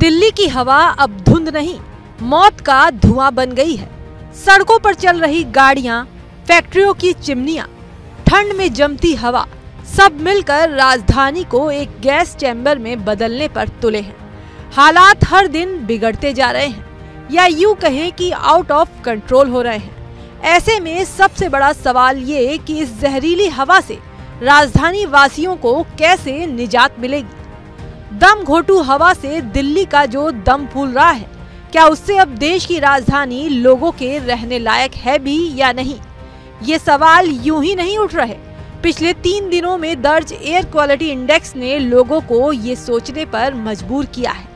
दिल्ली की हवा अब धुंध नहीं, मौत का धुआं बन गई है। सड़कों पर चल रही गाड़ियां, फैक्ट्रियों की चिमनियां, ठंड में जमती हवा, सब मिलकर राजधानी को एक गैस चैम्बर में बदलने पर तुले हैं। हालात हर दिन बिगड़ते जा रहे हैं, या यूं कहें कि आउट ऑफ कंट्रोल हो रहे हैं। ऐसे में सबसे बड़ा सवाल ये कि इस जहरीली हवा से राजधानी वासियों को कैसे निजात मिलेगी। दम घोटू हवा से दिल्ली का जो दम फूल रहा है, क्या उससे अब देश की राजधानी लोगों के रहने लायक है भी या नहीं? ये सवाल यूं ही नहीं उठ रहे। पिछले 3 दिनों में दर्ज एयर क्वालिटी इंडेक्स ने लोगों को ये सोचने पर मजबूर किया है।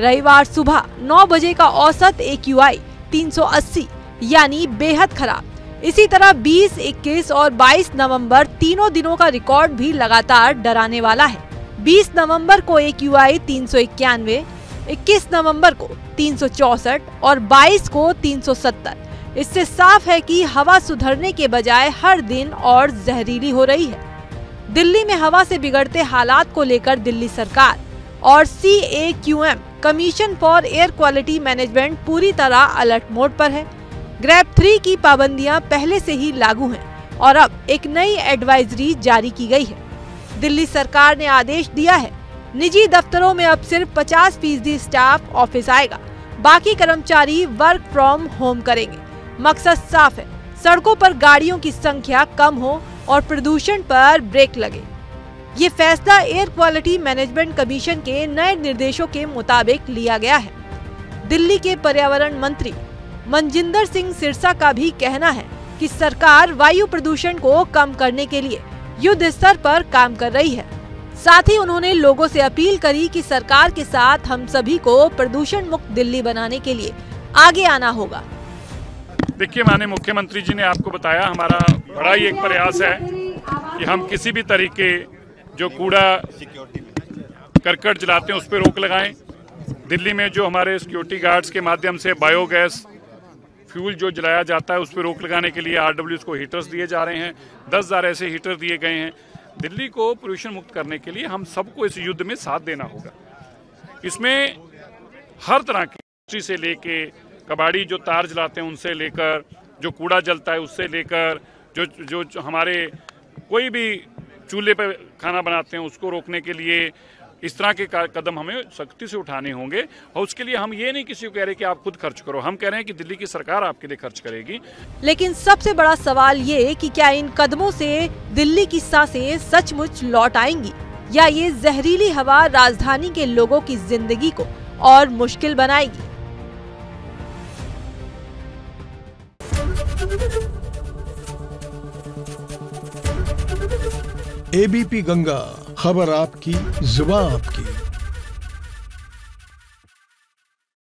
रविवार सुबह 9 बजे का औसत AQI 380 यानी बेहद खराब। इसी तरह 20, 21 और 22 नवंबर तीनों दिनों का रिकॉर्ड भी लगातार डराने वाला है। 20 नवंबर को AQI 391, 21 नवंबर को 364 और 22 को 370। इससे साफ है कि हवा सुधरने के बजाय हर दिन और जहरीली हो रही है। दिल्ली में हवा से बिगड़ते हालात को लेकर दिल्ली सरकार और CAQM commission for air quality management पूरी तरह अलर्ट मोड पर है। ग्रेड 3 की पाबंदियां पहले से ही लागू हैं और अब एक नई एडवाइजरी जारी की गई है। दिल्ली सरकार ने आदेश दिया है, निजी दफ्तरों में अब सिर्फ 50% स्टाफ ऑफिस आएगा, बाकी कर्मचारी वर्क फ्रॉम होम करेंगे। मकसद साफ है, सड़कों पर गाड़ियों की संख्या कम हो और प्रदूषण पर ब्रेक लगे। ये फैसला एयर क्वालिटी मैनेजमेंट कमीशन के नए निर्देशों के मुताबिक लिया गया है। दिल्ली के पर्यावरण मंत्री मनजिंदर सिंह सिरसा का भी कहना है कि सरकार वायु प्रदूषण को कम करने के लिए युद्ध स्तर पर काम कर रही है। साथ ही उन्होंने लोगों से अपील करी कि सरकार के साथ हम सभी को प्रदूषण मुक्त दिल्ली बनाने के लिए आगे आना होगा। देखिए, माननीय मुख्यमंत्री जी ने आपको बताया, हमारा बड़ा ही एक प्रयास है कि हम किसी भी तरीके जो कूड़ा करकट जलाते हैं उस पर रोक लगाएं। दिल्ली में जो हमारे सिक्योरिटी गार्ड्स के माध्यम से बायोगैस फ्यूल जो जलाया जाता है उस पर रोक लगाने के लिए RWs को हीटर्स दिए जा रहे हैं। 10,000 ऐसे हीटर दिए गए हैं। दिल्ली को पोल्यूशन मुक्त करने के लिए हम सबको इस युद्ध में साथ देना होगा। इसमें हर तरह की इंडस्ट्री से लेके कबाड़ी जो तार जलाते हैं उनसे लेकर जो कूड़ा जलता है उससे लेकर जो हमारे कोई भी चूल्हे पर खाना बनाते हैं उसको रोकने के लिए इस तरह के कदम हमें सख्ती से उठाने होंगे। और उसके लिए हम ये नहीं किसी को कह रहे कि आप खुद खर्च करो, हम कह रहे हैं कि दिल्ली की सरकार आपके लिए खर्च करेगी। लेकिन सबसे बड़ा सवाल ये कि क्या इन कदमों से दिल्ली की सांसें सचमुच लौट आएंगी, या ये जहरीली हवा राजधानी के लोगों की जिंदगी को और मुश्किल बनाएगी। ABP गंगा, खबर आपकी, जुबान आपकी।